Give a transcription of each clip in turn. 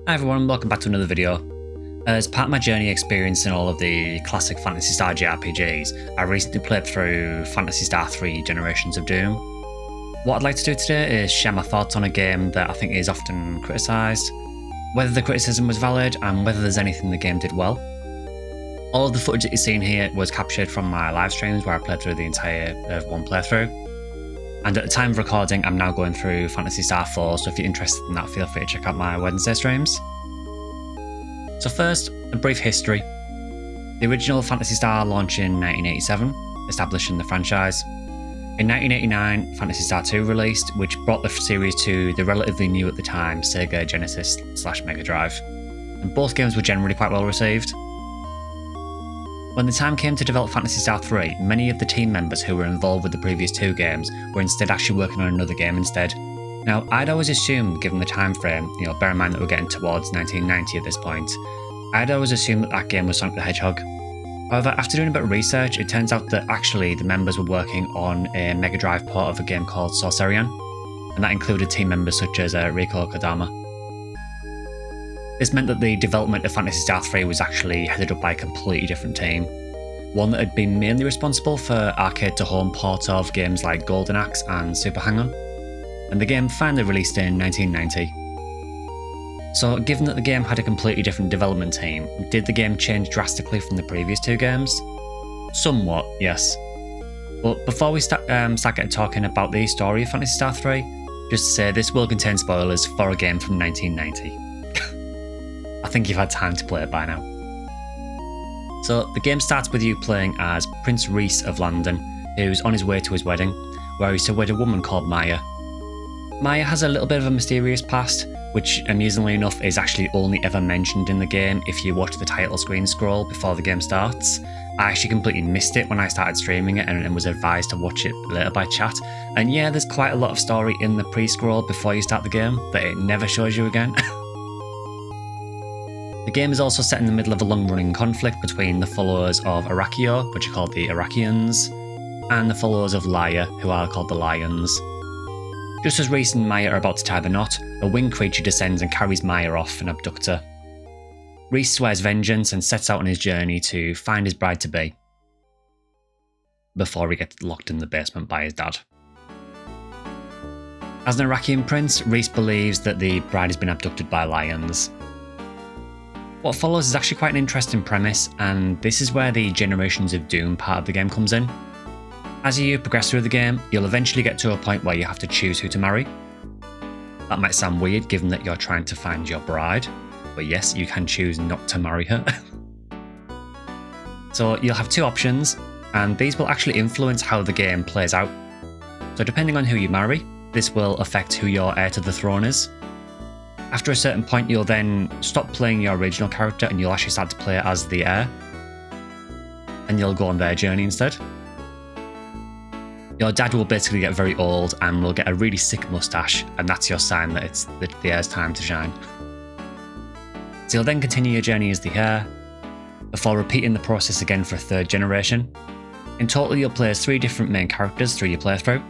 Hi everyone, welcome back to another video. As part of my journey experiencing all of the classic Phantasy Star JRPGs, I recently played through Phantasy Star 3 Generations of Doom. What I'd like to do today is share my thoughts on a game that I think is often criticised, whether the criticism was valid and whether there's anything the game did well. All of the footage that you're seeing here was captured from my live streams where I played through the entire of one playthrough. And at the time of recording, I'm now going through Phantasy Star 4, so if you're interested in that, feel free to check out my Wednesday streams. So first, a brief history. The original Phantasy Star launched in 1987, establishing the franchise. In 1989, Phantasy Star 2 released, which brought the series to the relatively new at the time SEGA Genesis/Mega Drive. And both games were generally quite well received. When the time came to develop Phantasy Star 3, many of the team members who were involved with the previous two games were instead actually working on another game instead. Now, I'd always assumed, given the time frame, bear in mind that we're getting towards 1990 at this point, I'd always assumed that that game was Sonic the Hedgehog. However, after doing a bit of research, it turns out that actually the members were working on a Mega Drive port of a game called Sorcerian, and that included team members such as Riko Kodama. This meant that the development of Phantasy Star 3 was actually headed up by a completely different team, one that had been mainly responsible for arcade-to-home ports of games like Golden Axe and Super Hang-On, and the game finally released in 1990. So given that the game had a completely different development team, did the game change drastically from the previous two games? Somewhat, yes. But before we start getting talking about the story of Phantasy Star 3, just to say this will contain spoilers for a game from 1990. I think you've had time to play it by now. So the game starts with you playing as Prince Rhys of London, who's on his way to his wedding, where he's to wed a woman called Maya. Maya has a little bit of a mysterious past, which amusingly enough is actually only ever mentioned in the game if you watch the title screen scroll before the game starts. I actually completely missed it when I started streaming it and was advised to watch it later by chat. And yeah, there's quite a lot of story in the pre-scroll before you start the game that it never shows you again. The game is also set in the middle of a long-running conflict between the followers of Arakio, which are called the Arakians, and the followers of Laia, who are called the Lions. Just as Rhys and Maya are about to tie the knot, a winged creature descends and carries Maya off and abducts her. Rhys swears vengeance and sets out on his journey to find his bride-to-be, before he gets locked in the basement by his dad. As an Arakian prince, Rhys believes that the bride has been abducted by lions. What follows is actually quite an interesting premise, and this is where the Generations of Doom part of the game comes in. As you progress through the game, you'll eventually get to a point where you have to choose who to marry. That might sound weird given that you're trying to find your bride, but yes, you can choose not to marry her. So you'll have two options, and these will actually influence how the game plays out. So depending on who you marry, this will affect who your heir to the throne is. After a certain point, you'll then stop playing your original character and you'll actually start to play as the heir. And you'll go on their journey instead. Your dad will basically get very old and will get a really sick moustache, and that's your sign that it's the heir's time to shine. So you'll then continue your journey as the heir, before repeating the process again for a third generation. In total, you'll play as 3 different main characters through your playthrough.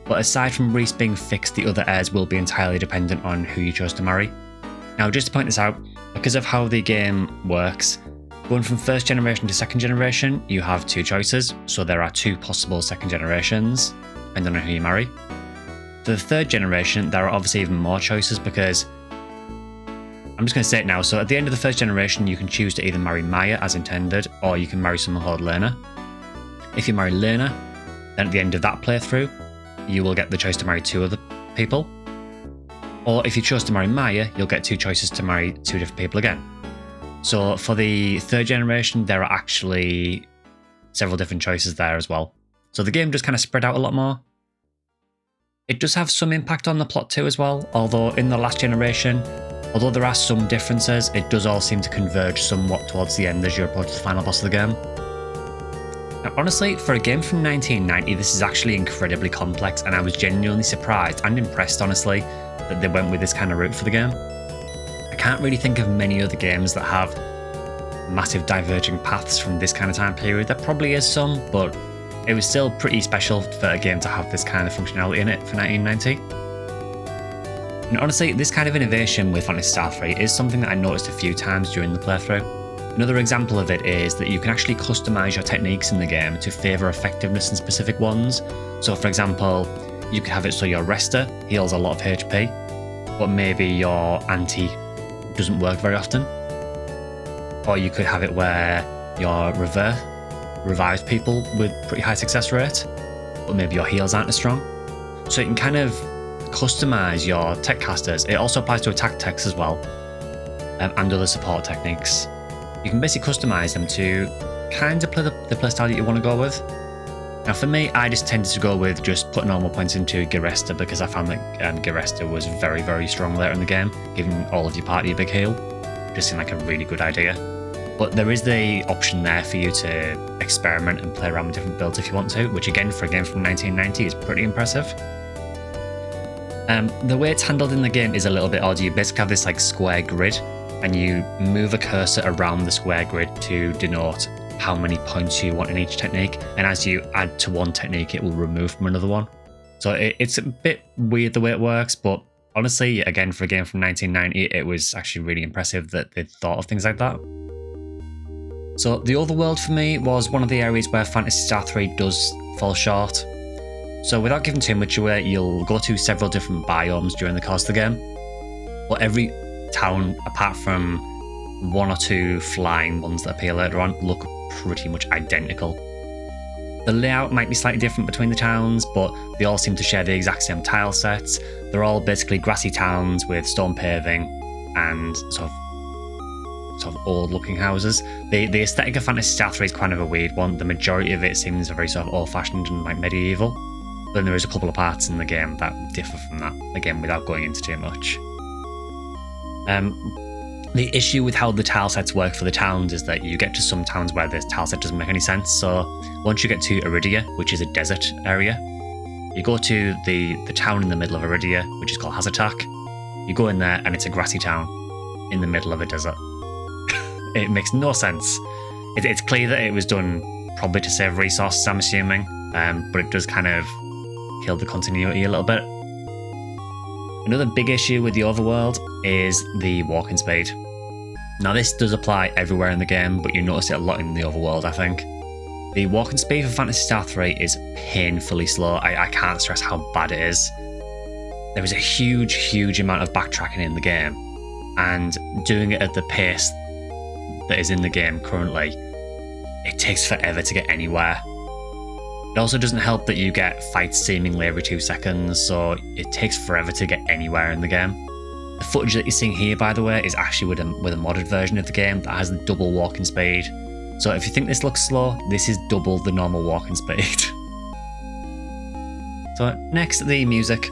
But aside from Rhys being fixed, the other heirs will be entirely dependent on who you chose to marry. Now, just to point this out, because of how the game works, going from first generation to second generation, you have 2 choices, so there are 2 possible second generations, depending on who you marry. For the third generation, there are obviously even more choices because, I'm just going to say it now, so at the end of the first generation, you can choose to either marry Maya as intended, or you can marry someone called Lena. If you marry Lena, then at the end of that playthrough, you will get the choice to marry 2 other people. Or if you chose to marry Maya, you'll get 2 choices to marry 2 different people again. So for the third generation, there are actually several different choices there as well. So the game does kind of spread out a lot more. It does have some impact on the plot too as well, although in the last generation, although there are some differences, it does all seem to converge somewhat towards the end as you approach the final boss of the game. Now, honestly, for a game from 1990, this is actually incredibly complex, and I was genuinely surprised and impressed, honestly, that they went with this kind of route for the game. I can't really think of many other games that have massive diverging paths from this kind of time period. There probably is some, but it was still pretty special for a game to have this kind of functionality in it for 1990. And honestly, this kind of innovation with Phantasy Star 3 is something that I noticed a few times during the playthrough. Another example of it is that you can actually customize your techniques in the game to favour effectiveness in specific ones. So for example, you could have it so your Rester heals a lot of HP, but maybe your Anti doesn't work very often. Or you could have it where your Reverse revives people with pretty high success rate, but maybe your heals aren't as strong. So you can kind of customize your tech casters. It also applies to attack techs as well, and other support techniques. You can basically customize them to kind of play the playstyle that you want to go with. Now for me, I just tended to go with just putting normal points into Geresta because I found that Geresta was very, very strong later in the game, giving all of your party a big heal. Just seemed like a really good idea. But there is the option there for you to experiment and play around with different builds if you want to, which again, for a game from 1990 is pretty impressive. The way it's handled in the game is a little bit odd. You basically have this like square grid, and you move a cursor around the square grid to denote how many points you want in each technique, and as you add to one technique, it will remove from another one. So it's a bit weird the way it works, but honestly, again, for a game from 1990, it was actually really impressive that they'd thought of things like that. So the overworld for me was one of the areas where Phantasy Star 3 does fall short. So without giving too much away, you'll go to several different biomes during the course of the game. But every town, apart from one or two flying ones that appear later on, look pretty much identical. The layout might be slightly different between the towns, but they all seem to share the exact same tile sets. They're all basically grassy towns with stone paving and sort of old looking houses. The aesthetic of Phantasy Star 3 is kind of a weird one. The majority of it seems very sort of old fashioned and like medieval. But then there is a couple of parts in the game that differ from that, again without going into too much. The issue with how the tile sets work for the towns is that you get to some towns where the tile set doesn't make any sense. So once you get to Iridia, which is a desert area, you go to the town in the middle of Iridia, which is called Hazatak. You go in there and it's a grassy town in the middle of a desert. It makes no sense. It's clear that it was done probably to save resources, I'm assuming, but it does kind of kill the continuity a little bit. Another big issue with the overworld is the walking speed. Now this does apply everywhere in the game, but you notice it a lot in the overworld, I think. The walking speed for Phantasy Star 3 is painfully slow. I can't stress how bad it is. There is a huge amount of backtracking in the game, and doing it at the pace that is in the game currently, it takes forever to get anywhere. It also doesn't help that you get fights seemingly every 2 seconds, so it takes forever to get anywhere in the game. The footage that you're seeing here, by the way, is actually with a modded version of the game that has the double walking speed. So if you think this looks slow, this is double the normal walking speed. So next, the music.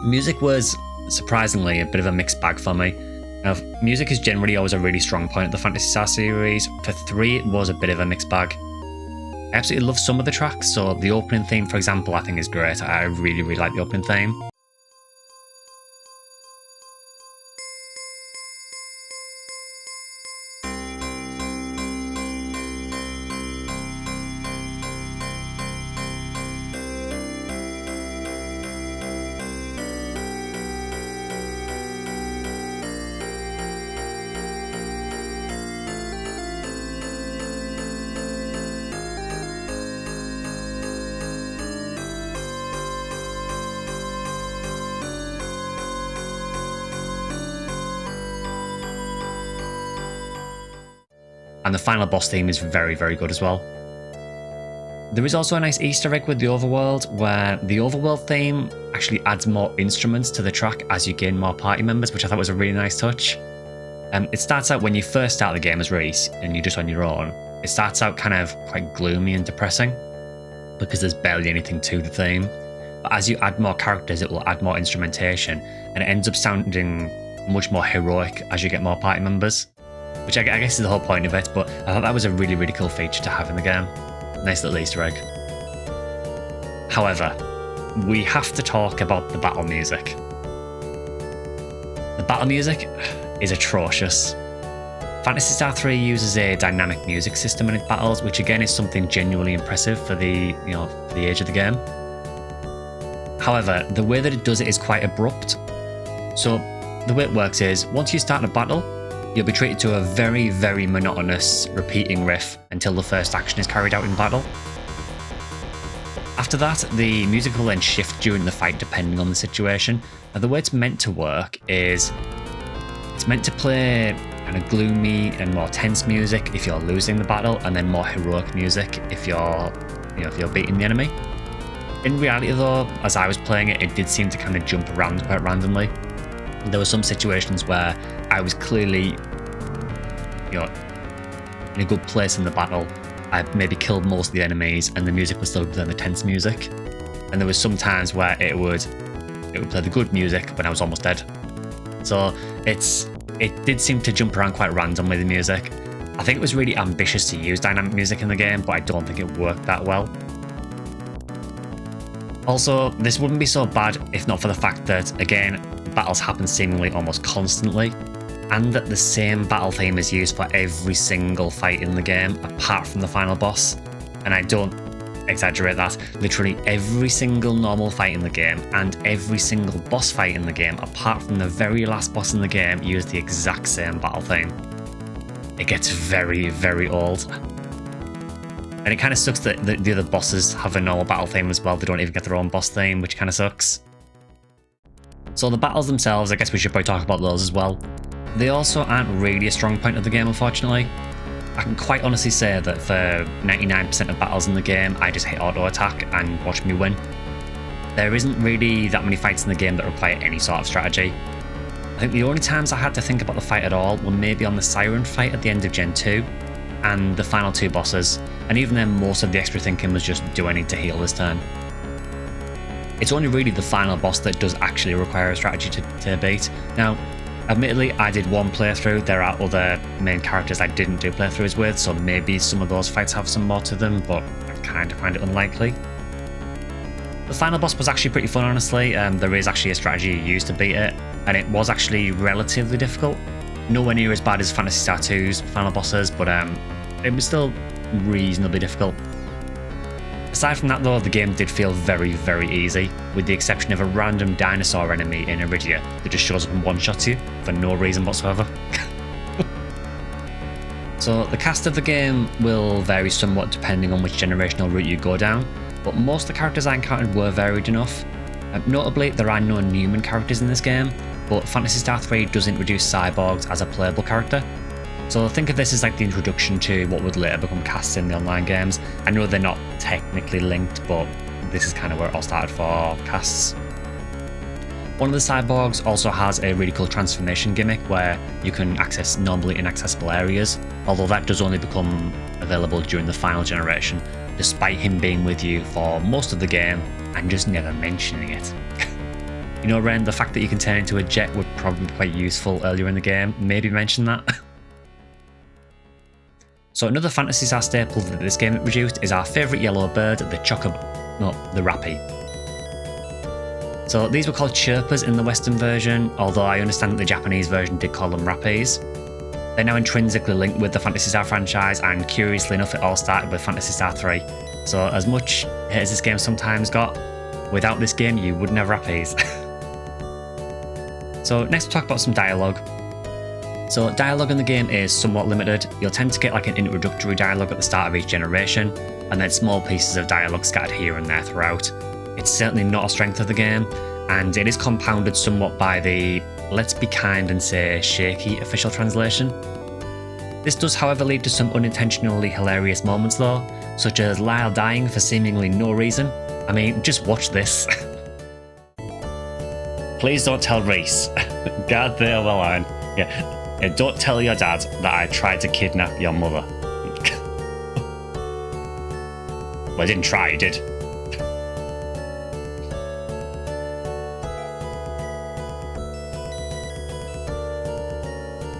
Music was surprisingly a bit of a mixed bag for me. Now, music is generally always a really strong point of the Phantasy Star series. For 3, it was a bit of a mixed bag. I absolutely love some of the tracks, so the opening theme, for example, I think is great. I really like the opening theme. And the final boss theme is very good as well. There is also a nice Easter egg with the overworld, where the overworld theme actually adds more instruments to the track as you gain more party members, which I thought was a really nice touch. It starts out when you first start the game as Reese, and you're just on your own. It starts out kind of quite gloomy and depressing, because there's barely anything to the theme. But as you add more characters, it will add more instrumentation, and it ends up sounding much more heroic as you get more party members. Which I guess is the whole point of it, but I thought that was a really cool feature to have in the game. Nice little Easter egg. However, we have to talk about the battle music. The battle music is atrocious. Phantasy Star 3 uses a dynamic music system in its battles, which again is something genuinely impressive for the age of the game. However, the way that it does it is quite abrupt. So the way it works is, once you start a battle, you'll be treated to a very, very monotonous, repeating riff until the first action is carried out in battle. After that, the music will then shift during the fight depending on the situation. Now the way it's meant to work is, it's meant to play kind of gloomy and more tense music if you're losing the battle, and then more heroic music if you're beating the enemy. In reality though, as I was playing it, it did seem to kind of jump around quite randomly. There were some situations where I was clearly, in a good place in the battle. I maybe killed most of the enemies, and the music was still playing the tense music. And there was some times where it would play the good music when I was almost dead. So it did seem to jump around quite randomly, the music. I think it was really ambitious to use dynamic music in the game, but I don't think it worked that well. Also, this wouldn't be so bad if not for the fact that, again, battles happen seemingly almost constantly, and that the same battle theme is used for every single fight in the game, apart from the final boss. And I don't exaggerate that. Literally every single normal fight in the game and every single boss fight in the game, apart from the very last boss in the game, use the exact same battle theme. It gets very, very old. And it kind of sucks that the other bosses have a normal battle theme as well. They don't even get their own boss theme, which kind of sucks. So the battles themselves, I guess we should probably talk about those as well. They also aren't really a strong point of the game, unfortunately. I can quite honestly say that for 99% of battles in the game, I just hit auto attack and watch me win. There isn't really that many fights in the game that require any sort of strategy. I think the only times I had to think about the fight at all were maybe on the Siren fight at the end of Gen 2, and the final two bosses, and even then most of the extra thinking was just, do I need to heal this turn? It's only really the final boss that does actually require a strategy to beat. Now, admittedly, I did one playthrough. There are other main characters I didn't do playthroughs with, so maybe some of those fights have some more to them, but I kind of find it unlikely. The final boss was actually pretty fun, honestly. There is actually a strategy you use to beat it, and it was actually relatively difficult. Nowhere near as bad as Phantasy Star 2's final bosses, but it was still reasonably difficult. Aside from that though, the game did feel very, very easy, with the exception of a random dinosaur enemy in Iridia that just shows up and one-shots you for no reason whatsoever. So the cast of the game will vary somewhat depending on which generational route you go down, but most of the characters I encountered were varied enough. Notably, there are no Newman characters in this game, but Phantasy Star 3 does introduce cyborgs as a playable character. So think of this as like the introduction to what would later become casts in the online games. I know they're not technically linked, but this is kind of where it all started for casts. One of the cyborgs also has a really cool transformation gimmick where you can access normally inaccessible areas, although that does only become available during the final generation, despite him being with you for most of the game and just never mentioning it. You know, Ren, the fact that you can turn into a jet would probably be quite useful earlier in the game. Maybe mention that. So another Phantasy Star staple that this game introduced is our favourite yellow bird, the the rappy. So these were called chirpers in the Western version, although I understand that the Japanese version did call them rappies. They're now intrinsically linked with the Phantasy Star franchise, and curiously enough, it all started with Phantasy Star 3. So as much hate as this game sometimes got, without this game you wouldn't have rappies. So next we'll talk about some dialogue. So dialogue in the game is somewhat limited. You'll tend to get like an introductory dialogue at the start of each generation, and then small pieces of dialogue scattered here and there throughout. It's certainly not a strength of the game, and it is compounded somewhat by the, let's be kind and say, shaky official translation. This does however lead to some unintentionally hilarious moments though, such as Lyle dying for seemingly no reason. I mean, just watch this. Please don't tell Reese. God, they're well on. Yeah. Don't tell your dad that I tried to kidnap your mother. Well, I didn't try, I did.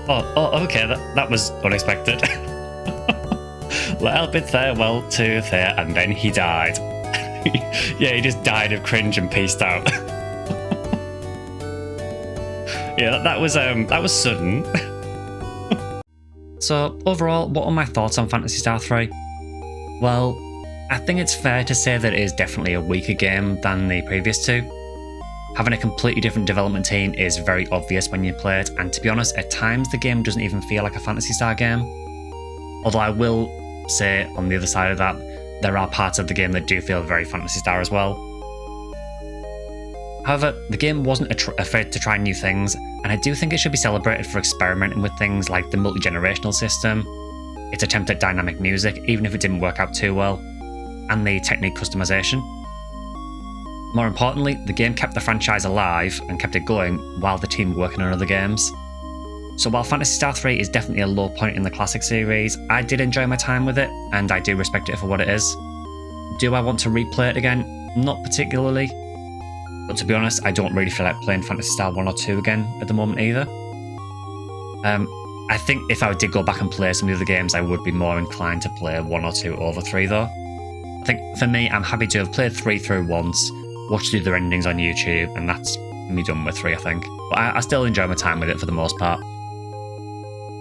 Oh, okay, that was unexpected. Little bit farewell to there, and then he died. Yeah, he just died of cringe and peaced out. Yeah, that was sudden. So overall, what are my thoughts on Phantasy Star 3? Well, I think it's fair to say that it is definitely a weaker game than the previous two. Having a completely different development team is very obvious when you play it, and to be honest, at times the game doesn't even feel like a Phantasy Star game. Although I will say, on the other side of that, there are parts of the game that do feel very Phantasy Star as well. However, the game wasn't afraid to try new things, and I do think it should be celebrated for experimenting with things like the multi-generational system, its attempt at dynamic music, even if it didn't work out too well, and the technique customization. More importantly, the game kept the franchise alive and kept it going while the team were working on other games. So while Phantasy Star 3 is definitely a low point in the classic series, I did enjoy my time with it, and I do respect it for what it is. Do I want to replay it again? Not particularly. But to be honest, I don't really feel like playing Phantasy Star 1 or 2 again at the moment either. I think if I did go back and play some of the other games, I would be more inclined to play 1 or 2 over 3 though. I think for me, I'm happy to have played 3 through once, watched the other endings on YouTube, and that's me done with 3, I think. But I still enjoy my time with it for the most part,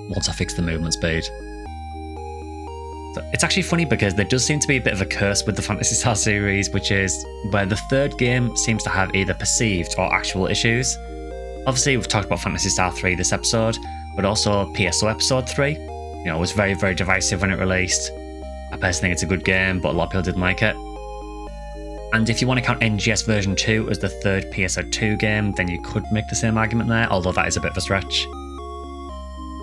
once I fix the movement speed. So it's actually funny because there does seem to be a bit of a curse with the Phantasy Star series, which is where the third game seems to have either perceived or actual issues. Obviously, we've talked about Phantasy Star 3 this episode, but also PSO Episode 3. You know, it was very, very divisive when it released. I personally think it's a good game, but a lot of people didn't like it. And if you want to count NGS version 2 as the third PSO2 game, then you could make the same argument there, although that is a bit of a stretch.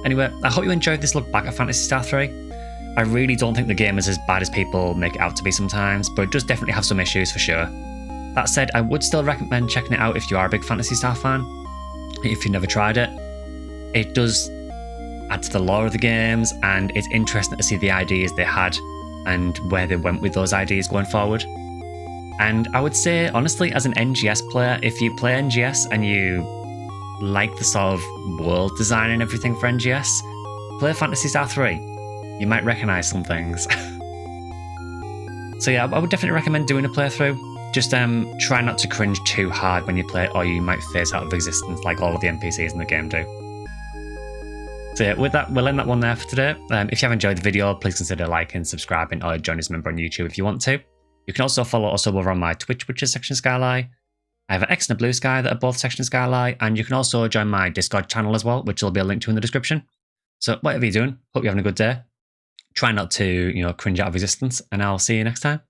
Anyway, I hope you enjoyed this look back at Phantasy Star 3. I really don't think the game is as bad as people make it out to be sometimes, but it does definitely have some issues for sure. That said, I would still recommend checking it out if you are a big Phantasy Star fan, if you've never tried it. It does add to the lore of the games, and it's interesting to see the ideas they had and where they went with those ideas going forward. And I would say, honestly, as an NGS player, if you play NGS and you like the sort of world design and everything for NGS, play Phantasy Star 3. You might recognise some things. So yeah, I would definitely recommend doing a playthrough. Just try not to cringe too hard when you play it, or you might phase out of existence like all of the NPCs in the game do. So yeah, with that, we'll end that one there for today. If you have enjoyed the video, please consider liking, subscribing, or join as a member on YouTube if you want to. You can also follow us over on my Twitch, which is SectionSkyly. I have an X and a Bluesky that are both SectionSkyly, and you can also join my Discord channel as well, which will be a link to in the description. So whatever you're doing, hope you're having a good day. Try not to, cringe out of existence, and I'll see you next time.